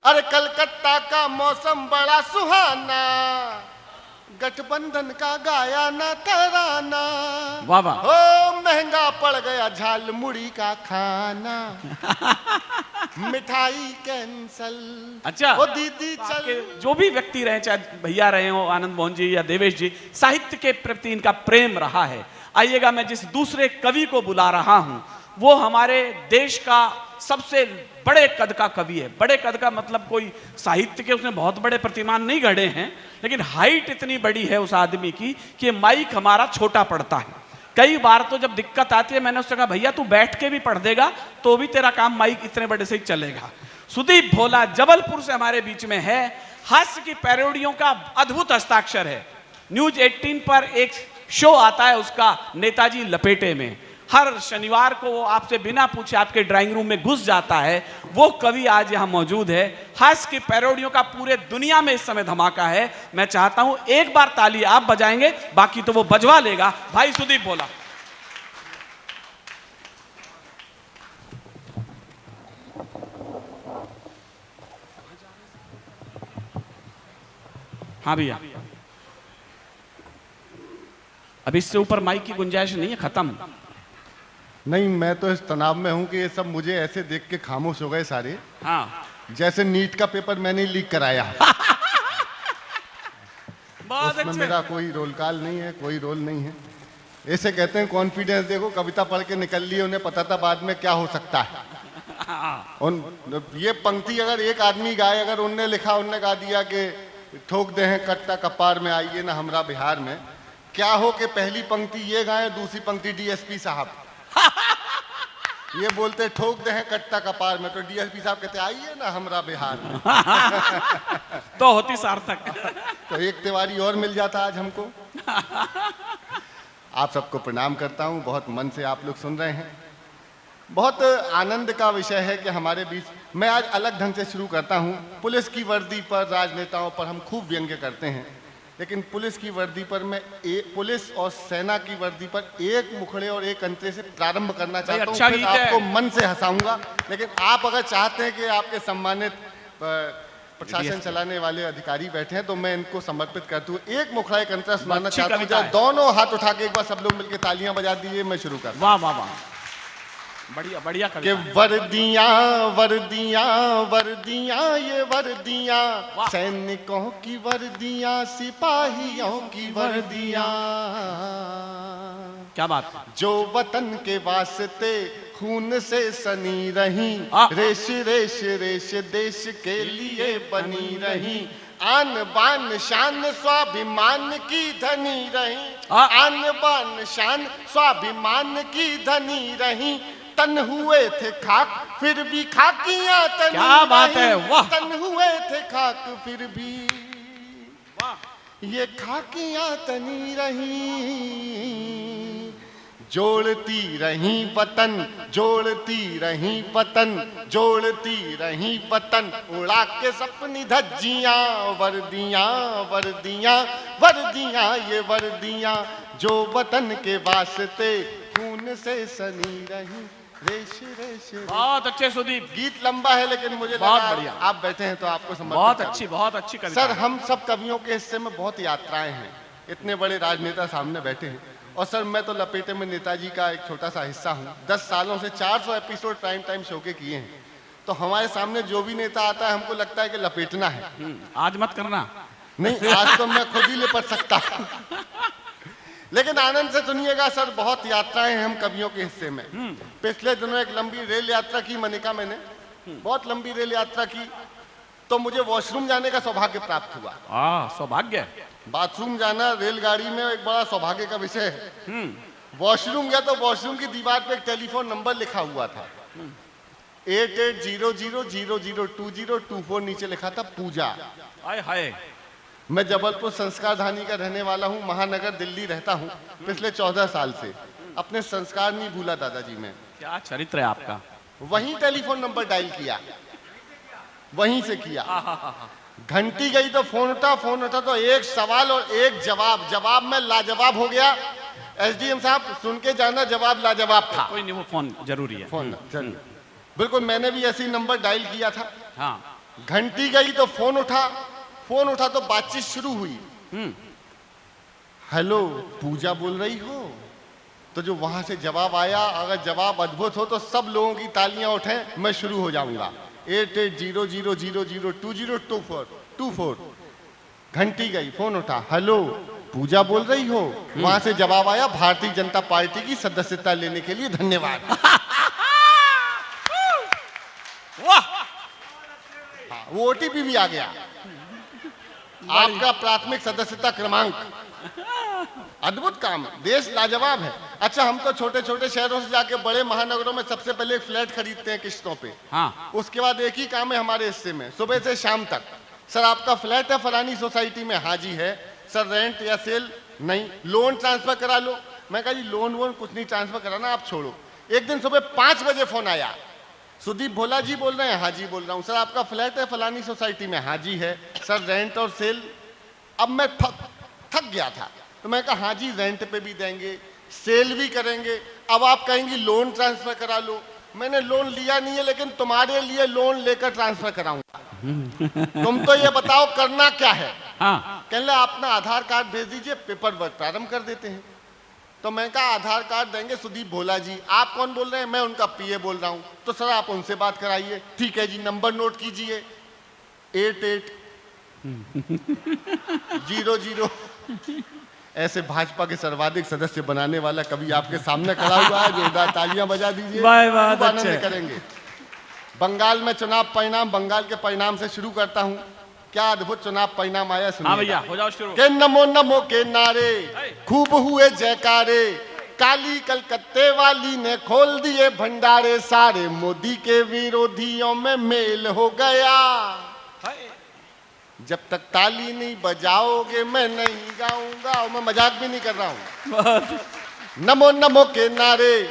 अरे कलकत्ता का मौसम बड़ा सुहाना, गठबंधन का गाया ना तराना। वाह वाह। ओ महंगा पड़ गया झाल मुड़ी का खाना, मिठाई कैंसल। अच्छा, ओ दीदी चल। जो भी व्यक्ति रहे, चाहे भैया रहे हो आनंद मोहन जी या देवेश जी, साहित्य के प्रति इनका प्रेम रहा है। आइएगा, मैं जिस दूसरे कवि को बुला रहा हूं वो हमारे देश का सबसे बड़े कद का कवि है। बड़े कद का मतलब कोई साहित्य के उसने बहुत बड़े प्रतिमान नहीं गढ़े हैं, लेकिन हाइट इतनी बड़ी है उस आदमी की कि माइक हमारा छोटा पड़ता है। कई बार तो जब दिक्कत आती है मैंने उससे कहा भैया तू बैठ के भी पढ़ देगा तो भी तेरा काम माइक इतने बड़े से ही चलेगा। सुदीप भोला जबलपुर से हमारे बीच में है। हास्य की पैरोडियों का अद्भुत हस्ताक्षर है। न्यूज 18 पर एक शो आता है उसका, नेताजी लपेटे में। हर शनिवार को वो आपसे बिना पूछे आपके ड्राइंग रूम में घुस जाता है। वो कवि आज यहाँ मौजूद है। हास्य की पैरोडियों का पूरे दुनिया में इस समय धमाका है। मैं चाहता हूं एक बार ताली आप बजाएंगे, बाकी तो वो बजवा लेगा। भाई सुदीप भोला। हाँ भैया, अब इससे ऊपर माइक की गुंजाइश नहीं है, खत्म। नहीं, मैं तो इस तनाव में हूं कि ये सब मुझे ऐसे देख के खामोश हो गए सारे। हाँ, जैसे नीट का पेपर मैंने लीक कराया। बहुत उसमें अच्छे। मेरा कोई रोल काल नहीं है, कोई रोल नहीं है। ऐसे कहते हैं कॉन्फिडेंस। देखो, कविता पढ़ के निकल ली, उन्हें पता था बाद में क्या हो सकता है। ये पंक्ति अगर एक आदमी गाए, अगर उनने लिखा, उनने गा दिया कि ठोक दे हैं कट्टा कपार में, आइए ना हमरा बिहार में, क्या हो कि पहली पंक्ति ये गाए, दूसरी पंक्ति डीएसपी साहब ये बोलते ठोक दे हैं कट्टा कपार में, तो डीएसपी साहब कहते आइए ना हमरा बिहार में। तो होती सार्थक। तो एक तिवारी और मिल जाता आज हमको। आप सबको प्रणाम करता हूं, बहुत मन से आप लोग सुन रहे हैं। बहुत आनंद का विषय है कि हमारे बीच, मैं आज अलग ढंग से शुरू करता हूं। पुलिस की वर्दी पर, राजनेताओं पर हम खूब व्यंग्य करते हैं, लेकिन पुलिस की वर्दी पर मैं पुलिस और सेना की वर्दी पर एक मुखड़े और एक अंतरे से प्रारंभ करना चाहता हूं। अच्छा फिर आपको मन से हंसाऊंगा, लेकिन आप अगर चाहते हैं कि आपके सम्मानित प्रशासन चलाने वाले अधिकारी बैठे हैं तो मैं इनको समर्पित करता हूँ। एक मुखड़ा एक अंतरा सुनाना चाहता हूँ। दोनों हाथ उठा के एक बार सब लोग मिलकर तालियां बजा दीजिए। मैं शुरू करता हूं। वाह वाह वाह, बढ़िया बढ़िया कि वर्दियां वर्दियां वर्दियां ये वर्दियां, सैनिकों की वर्दियां, सिपाहियों की वर्दियां, क्या बात। जो वतन के वास्ते खून से सनी रही, रेश रेश रेश देश के लिए बनी रही, आन बान शान स्वाभिमान की धनी रही, आन बान शान स्वाभिमान की धनी रही, तन हुए थे खाक फिर भी खाकियां तनी। क्या बात है, वाह। तन हुए थे खाक फिर भी ये खाकियां तनी रही, जोड़ती रही वतन, जोड़ती रही वतन, जोड़ती रही वतन, उड़ा के सपनी धज्जियां, वर्दियां वर्दियां वर्दियां ये वर्दियां, जो वतन के वास्ते खून से सनी रही, रेश रेश। बहुत अच्छे सुदीप। गीत लंबा है लेकिन मुझे बहुत लगा बढ़िया। आप बैठे हैं तो आपको समझ। बहुत अच्छी कविता। सर, हम सब कवियों के हिस्से में बहुत यात्राएं हैं। इतने बड़े राजनेता सामने बैठे हैं, और सर मैं तो लपेटे में नेताजी का एक छोटा सा हिस्सा हूँ। 10 सालों से 400 एपिसोड प्राइम टाइम शो के किए हैं, तो हमारे सामने जो भी नेता आता है हमको लगता है कि लपेटना है। आज मत करना। नहीं, आज तो मैं खुद ही लिपट सकता हूँ। लेकिन आनंद से सुनिएगा सर, बहुत यात्राएं हैं हम कवियों के हिस्से में। पिछले दिनों एक लंबी रेल यात्रा की मनिका, मैंने बहुत लंबी रेल यात्रा की, तो मुझे वॉशरूम जाने का सौभाग्य प्राप्त हुआ। सौभाग्य। बाथरूम जाना रेलगाड़ी में एक बड़ा सौभाग्य का विषय है। वॉशरूम गया तो वॉशरूम की दीवार पे एक टेलीफोन नंबर लिखा हुआ था, 8800002024, नीचे लिखा था पूजा। हाय हाय। मैं जबलपुर संस्कार धानी का रहने वाला हूँ, महानगर दिल्ली रहता हूँ पिछले 14 साल से। अपने संस्कार नहीं भूला दादाजी में। क्या चरित्र है आपका। वहीं टेलीफोन नंबर डायल किया, वहीं से किया। घंटी गई तो फोन उठा तो एक सवाल और एक जवाब, जवाब में लाजवाब हो गया। एसडीएम साहब सुन के जाना, जवाब लाजवाब था। कोई नहीं, वो फोन जरूरी है। फोन जरूर, बिल्कुल। मैंने भी ऐसे ही नंबर डायल किया था। हाँ। घंटी गई तो फोन उठा तो बातचीत शुरू हुई। हेलो, पूजा बोल रही हो? तो जो वहां से जवाब आया, अगर जवाब अद्भुत हो तो सब लोगों की तालियां उठें, मैं शुरू हो जाऊंगा। 8800002024। घंटी गई, फोन उठा, हेलो पूजा बोल रही हो? वहां से जवाब आया, भारतीय जनता पार्टी की सदस्यता लेने के लिए धन्यवाद। वाह, वो ओटीपी भी आ गया, आपका प्राथमिक सदस्यता क्रमांक। अद्भुत काम है, देश लाजवाब है। अच्छा, हम तो छोटे छोटे शहरों से जाके बड़े महानगरों में सबसे पहले एक फ्लैट खरीदते हैं किस्तों पे। हाँ। उसके बाद एक ही काम है हमारे हिस्से में, सुबह से शाम तक, सर आपका फ्लैट है फलानी सोसाइटी में? हाँ जी है। सर रेंट या सेल? नहीं। लोन ट्रांसफर करा लो? मैं कहा जी लोन वोन कुछ नहीं ट्रांसफर कराना, आप छोड़ो। एक दिन सुबह 5 बजे फोन आया, सुदीप भोला जी बोल रहे हैं? हाँ जी बोल रहा हूँ। सर आपका फ्लैट है फलानी सोसाइटी में? हाँ जी है। सर रेंट और सेल? अब मैं थक गया था, तो मैं कहा हाँ जी रेंट पे भी देंगे, सेल भी करेंगे, अब आप कहेंगी लोन ट्रांसफर करा लो। मैंने लोन लिया नहीं है, लेकिन तुम्हारे लिए लोन लेकर ट्रांसफर कराऊंगा। तुम तो ये बताओ करना क्या है? हाँ। कहने अपना आधार कार्ड भेज दीजिए, पेपर वर्क प्रारंभ कर देते हैं। तो मैं कहा आधार कार्ड देंगे सुदीप भोला जी। आप कौन बोल रहे हैं? मैं उनका पीए बोल रहा हूँ। तो सर आप उनसे बात कराइए। ठीक है जी, नंबर नोट कीजिए, 8800। ऐसे भाजपा के सर्वाधिक सदस्य बनाने वाला कभी आपके सामने खड़ा हुआ है? जोरदार तालियां बजा दीजिए, आनंद करेंगे। बंगाल में चुनाव परिणाम, बंगाल के परिणाम से शुरू करता हूं। क्या अद्भुत चुनाव परिणाम आया, सुनिए। हाँ भैया, हो जाओ शुरू। के नमो नमो के नारे खूब हुए जयकारे, काली कलकत्ते वाली ने खोल दिए भंडारे, सारे मोदी के विरोधियों में मेल हो गया। जब तक ताली नहीं बजाओगे मैं नहीं गाऊंगा। और मैं मजाक भी नहीं कर रहा हूं। नमो नमो के नारे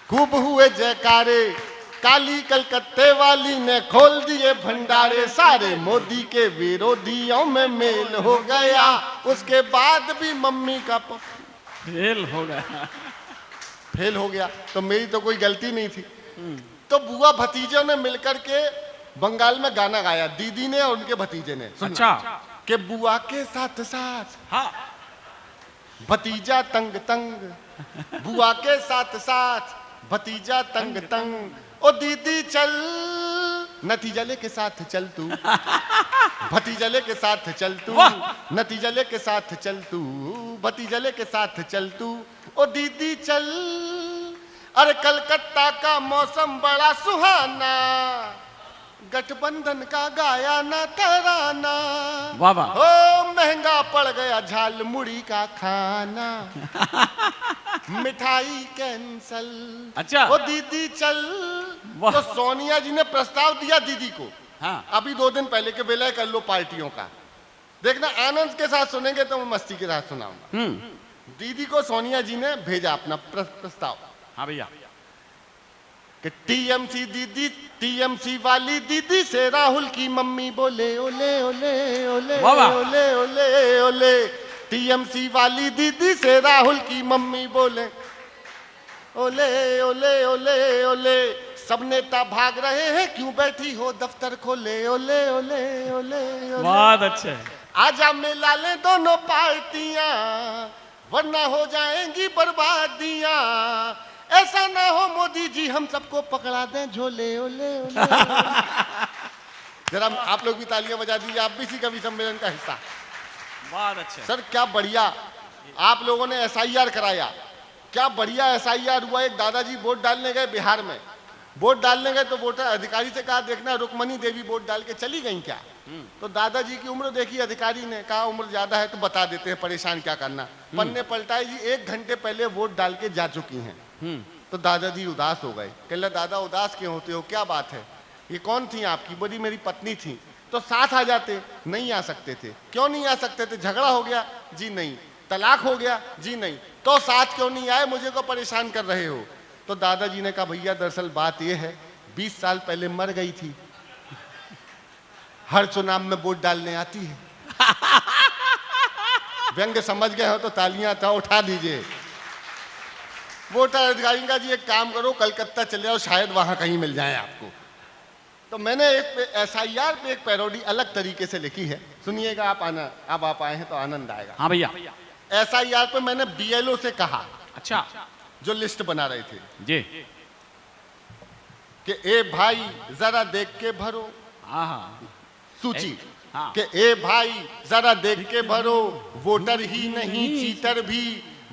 खूब हुए जयकारे, काली कलकत्ते वाली ने खोल दिए भंडारे, सारे मोदी के विरोधियों में मेल हो गया। उसके बाद भी मम्मी का फेल हो गया। तो मेरी तो कोई गलती नहीं थी। तो बुआ भतीजों ने मिलकर के बंगाल में गाना गाया, दीदी ने और उनके भतीजे ने। अच्छा। कि बुआ के साथ साथ हाँ। भतीजा तंग तंग, बुआ के साथ साथ भतीजा तंग तंग, ओ दीदी चल नतीजा लेके साथ चल तू, भतीजा लेके साथ चल तू, नतीजा लेके साथ चल तू, भतीजा लेके साथ चल तू, ओ दीदी चल। अरे कलकत्ता का मौसम बड़ा सुहाना, गठबंधन का गाया ना तराना। वाह वाह। हो महंगा पड़ गया झाल मुड़ी का खाना, मिठाई कैंसल। अच्छा। वो दीदी चल। तो सोनिया जी ने प्रस्ताव दिया दीदी को। हाँ। अभी 2 दिन पहले के विलय कर लो पार्टियों का। देखना आनंद के साथ सुनेंगे तो मैं मस्ती के साथ सुनाऊंगा। दीदी को सोनिया जी ने भेजा अपना प्रस्ताव। हाँ भैया। कि टीएमसी दीदी, टीएमसी वाली दीदी से राहुल की मम्मी बोले ओले ओले ओले ओले ओले ओले। टीएमसी वाली दीदी से राहुल की मम्मी बोले ओले ओले ओले ओले। सब नेता भाग रहे हैं, क्यों बैठी हो दफ्तर खोले ओले ओले ओले ओले। बहुत अच्छे। आजा मिला ले दोनों पार्टियां, वरना हो जाएंगी बर्बादियां। ऐसा ना हो मोदी जी हम सबको पकड़ा दें झोले ओले ओले। जरा आप लोग भी तालियां बजा दीजिए, आप भी इसी कवि सम्मेलन का हिस्सा। बहुत अच्छे सर क्या बढ़िया आप लोगों ने एसआईआर कराया, क्या बढ़िया एसआईआर हुआ। एक दादाजी वोट डालने गए बिहार में, वोट डालने गए तो वोटर अधिकारी से कहा देखना रुक्मणी देवी वोट डाल के चली गई क्या? तो दादाजी की उम्र देखी, अधिकारी ने कहा उम्र ज्यादा है तो बता देते हैं, परेशान क्या करना। पन्ने पलटाए जी 1 घंटे पहले वोट डाल के जा चुकी हैं। तो दादाजी उदास हो गए। कहले दादा उदास क्यों होते हो, क्या बात है? ये कौन थी आपकी? बोली मेरी पत्नी थी। तो साथ आ जाते। नहीं आ सकते थे। क्यों नहीं आ सकते थे? झगड़ा हो गया? जी नहीं। तलाक हो गया? जी नहीं। तो साथ क्यों नहीं आए, मुझे को परेशान कर रहे हो? तो दादाजी ने कहा भैया दरअसल बात यह है 20 साल पहले मर गई थी, हर चुनाव में वोट डालने आती है। व्यंग समझ गए हो तो तालियां तो उठा दीजिए। वोटर अधिकारी का जी एक काम करो कलकत्ता चले जाओ, शायद वहां कहीं मिल जाए आपको। तो मैंने एक SIR पे एक पैरोडी अलग तरीके से लिखी है, सुनिएगा आप। अब आप आए हैं तो आनंद आएगा। हाँ भैया। SIR पे मैंने BLO से कहा, अच्छा जो लिस्ट बना रहे थे, जी। कि ए भाई जरा देख के भरो हाँ सूची, हाँ। कि ए भाई जरा देख के भरो, वोटर ही नहीं चीटर भी,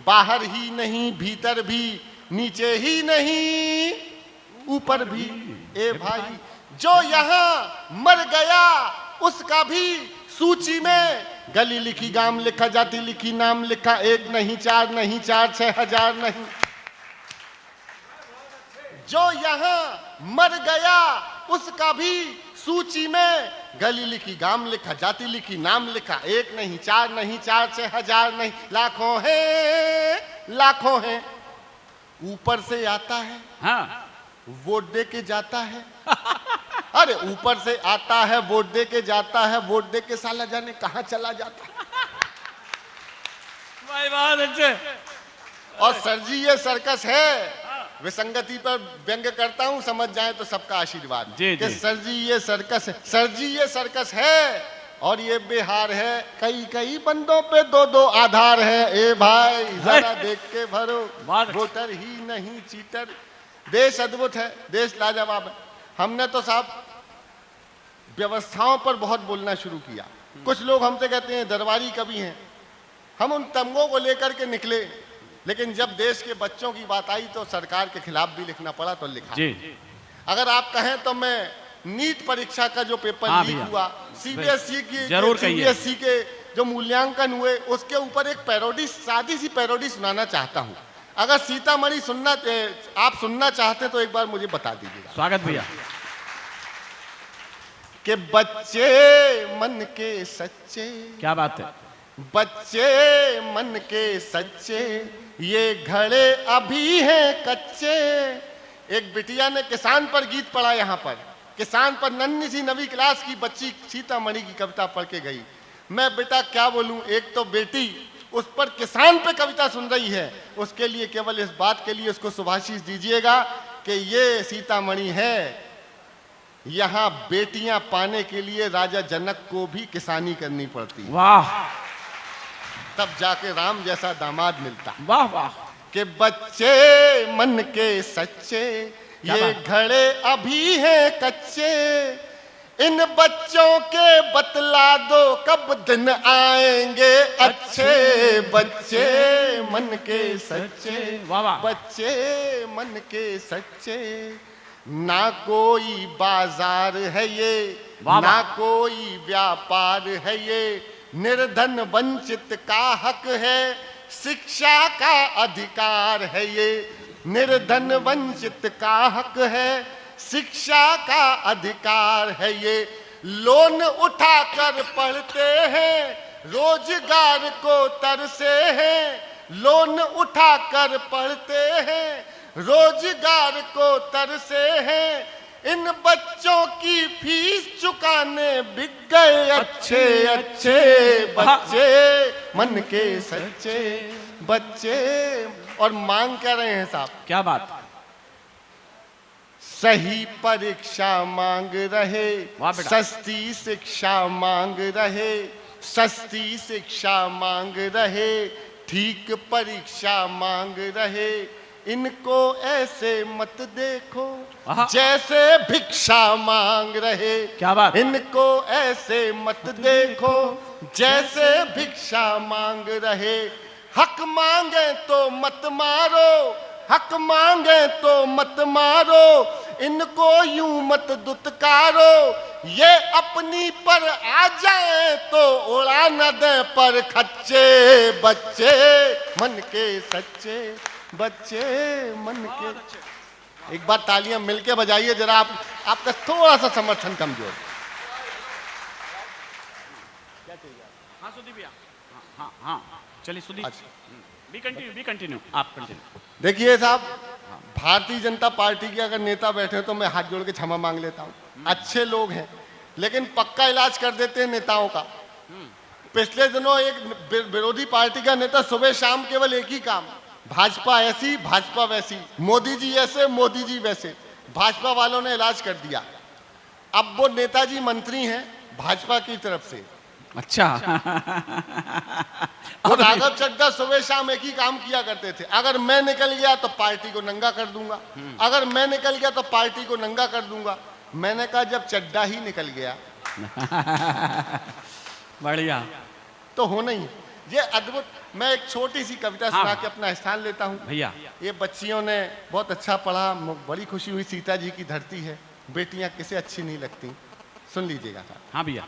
बाहर ही नहीं भीतर भी, नीचे ही नहीं ऊपर भी। ए भाई जो यहाँ मर गया उसका भी सूची में, गली लिखी गांव लिखा जाति लिखी नाम लिखा, 1 नहीं 4 नहीं 4 6,000 नहीं। जो यहाँ मर गया उसका भी सूची में, गली लिखी गांव लिखा जाति लिखी नाम लिखा, 1 नहीं 4 नहीं 4 6,000 नहीं, लाखों हैं लाखों हैं। ऊपर से आता है, हाँ। वोट दे के जाता है। अरे ऊपर से आता है, वोट दे के जाता है, वोट दे के साला जाने कहां चला जाता है। भाई बहुत अच्छे। और सर जी ये सर्कस है, विसंगति पर व्यंग करता हूं, समझ जाए तो सबका आशीर्वाद। जी, कि जी। सर जी ये सर्कस है, सर जी ये सर्कस है, और ये बिहार है, कई कई बंदों पे 2-2 आधार है। ए भाई जरा देख के भरो, वोटर ही नहीं चीटर। देश अद्भुत है, देश लाजवाब है। हमने तो साहब व्यवस्थाओं पर बहुत बोलना शुरू किया। कुछ लोग हमसे कहते हैं दरबारी कवि हैं, हम उन तमगों को लेकर के निकले, लेकिन जब देश के बच्चों की बात आई तो सरकार के खिलाफ भी लिखना पड़ा, तो लिखा। जी। अगर आप कहें तो मैं नीट परीक्षा का जो पेपर हाँ लीक भैया। हुआ, CBSE की, जरूर कहिए। CBSE के जो मूल्यांकन हुए, उसके ऊपर एक पैरोडी, सादी सी पैरोडी सुनाना चाहता हूं। अगर सीतामढ़ी आप सुनना चाहते तो एक बार मुझे बता दीजिएगा। स्वागत भैया। कि बच्चे मन के सच्चे, क्या बात है। बच्चे मन के सच्चे, ये घड़े अभी हैं कच्चे। एक बिटिया ने किसान पर गीत पढ़ा, यहाँ पर किसान पर नन्ही सी 9वीं क्लास की बच्ची सीतामढ़ी की कविता पढ़ के गई। मैं बेटा क्या बोलूं, एक तो बेटी उस पर किसान पे कविता सुन रही है, उसके लिए केवल इस बात के लिए उसको शुभाशीष दीजिएगा कि ये सीतामढ़ी है, यहाँ बेटियां पाने के लिए राजा जनक को भी किसानी करनी पड़ती, वाह, तब जाके राम जैसा दामाद मिलता। वाह वाह। कि बच्चे मन के सच्चे, क्या ये बात? घड़े अभी हैं कच्चे, इन बच्चों के बतला दो कब दिन आएंगे अच्छे। बच्चे मन के सच्चे, वाह वाह। बच्चे मन के सच्चे, ना कोई बाजार है ये, वाह वाह। ना कोई व्यापार है ये, निर्धन वंचित का हक है, शिक्षा का अधिकार है ये। निर्धन वंचित का हक है, शिक्षा का अधिकार है ये। लोन उठाकर पढ़ते हैं, रोजगार को तरसे हैं। लोन उठाकर पढ़ते हैं, रोजगार को तरसे हैं। इन बच्चों की फीस चुकाने बिक गए अच्छे अच्छे बच्चे मन के सच्चे बच्चे। और मांग क्या रहे हैं साहब? क्या बात। सही परीक्षा मांग रहे, वाह बेटा। सस्ती शिक्षा मांग रहे, सस्ती शिक्षा मांग रहे, ठीक परीक्षा मांग रहे। इनको ऐसे मत देखो आहा। जैसे भिक्षा मांग रहे। क्या बात। इनको ऐसे मत देखो जैसे भिक्षा मांग रहे। हक मांगे तो मत मारो, हक मांगे तो मत मारो, इनको यूं मत दुत्कारो। ये अपनी पर आ जाए तो उड़ा न दे पर खच्चे। बच्चे मन के सच्चे, बच्चे मन के। एक बार तालियां मिलके बजाइए जरा, आपका थोड़ा सा समर्थन कमजोर। हाँ सुदीप भैया, हाँ हाँ चलिए सुदीप, बी कंटिन्यू आप कंटिन्यू। देखिए साहब, भारतीय जनता पार्टी के अगर नेता बैठे तो मैं हाथ जोड़ के क्षमा मांग लेता हूँ। अच्छे लोग हैं लेकिन पक्का इलाज कर देते हैं नेताओं का। पिछले दिनों एक विरोधी पार्टी का नेता सुबह शाम केवल एक ही काम, भाजपा ऐसी भाजपा वैसी, मोदी जी ऐसे मोदी जी वैसे। भाजपा वालों ने इलाज कर दिया। अब वो नेताजी मंत्री हैं भाजपा की तरफ से। अच्छा। वो राघव चड्ढा सुबह शाम एक ही काम किया करते थे, अगर मैं निकल गया तो पार्टी को नंगा कर दूंगा, अगर मैं निकल गया तो पार्टी को नंगा कर दूंगा। मैंने कहा जब चड्ढा ही निकल गया बढ़िया, तो हो नहीं। ये अद्भुत। मैं एक छोटी सी कविता सुना के अपना स्थान लेता हूँ भैया। ये बच्चियों ने बहुत अच्छा पढ़ा, बड़ी खुशी हुई। सीता जी की धरती है, बेटियां किसे अच्छी नहीं लगती, सुन लीजिएगा। हाँ भैया।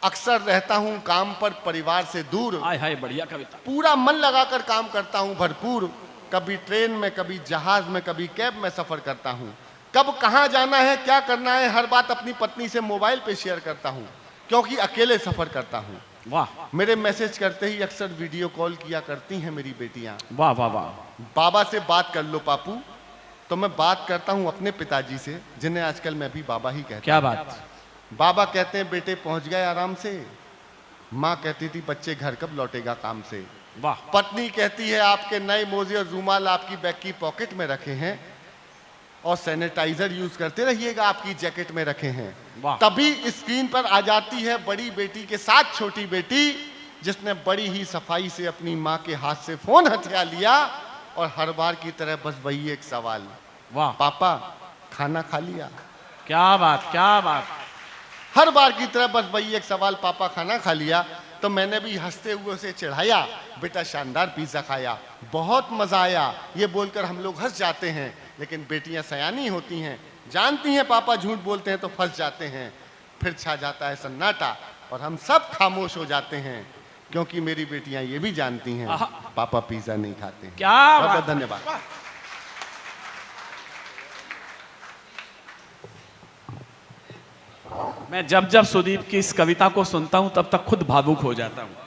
अक्सर रहता हूँ काम पर परिवार से दूर, हाय हाय बढ़िया कविता। पूरा मन लगाकर काम करता हूँ भरपूर, कभी ट्रेन में, कभी जहाज में, कभी कैब में सफर करता हूँ। कब कहाँ जाना है, क्या करना है, हर बात अपनी पत्नी से मोबाइल पे शेयर करता हूँ, क्योंकि अकेले सफर करता हूँ। वाह। मेरे मैसेज करते ही अक्सर वीडियो कॉल किया करती हैं मेरी बेटियां। वाह वाह वाह। बाबा से बात कर लो पापू, तो मैं बात करता हूँ अपने पिताजी से, जिन्हें आजकल मैं भी बाबा ही कहता हूँ। क्या बात। बाबा कहते हैं बेटे पहुंच गए आराम से, माँ कहती थी बच्चे घर कब लौटेगा काम से। वाह। पत्नी कहती है आपके नए मोजे और रूमाल आपकी बैग की पॉकेट में रखे हैं, और सैनिटाइजर यूज करते रहिएगा आपकी जैकेट में रखे हैं। तभी स्क्रीन पर आ जाती है बड़ी बेटी के साथ छोटी बेटी, जिसने बड़ी ही सफाई से अपनी माँ के हाथ से फोन हथिया लिया, और हर बार की तरह बस वही एक सवाल, वाह पापा खाना खा लिया। क्या बात, क्या बात। हर बार की तरह बस वही एक सवाल, पापा खाना खा लिया। तो मैंने भी हंसते हुए उसे चिढ़ाया, बेटा शानदार पिज्जा खाया, बहुत मजा आया। ये बोलकर हम लोग हंस जाते हैं, लेकिन बेटियां सयानी होती हैं, जानती हैं पापा झूठ बोलते हैं तो फंस जाते हैं। फिर छा जाता है सन्नाटा और हम सब खामोश हो जाते हैं, क्योंकि मेरी बेटियां ये भी जानती हैं पापा पिज्जा नहीं खाते हैं। क्या बहुत बहुत धन्यवाद। मैं जब जब सुदीप की इस कविता को सुनता हूं तब तक खुद भावुक हो जाता हूं।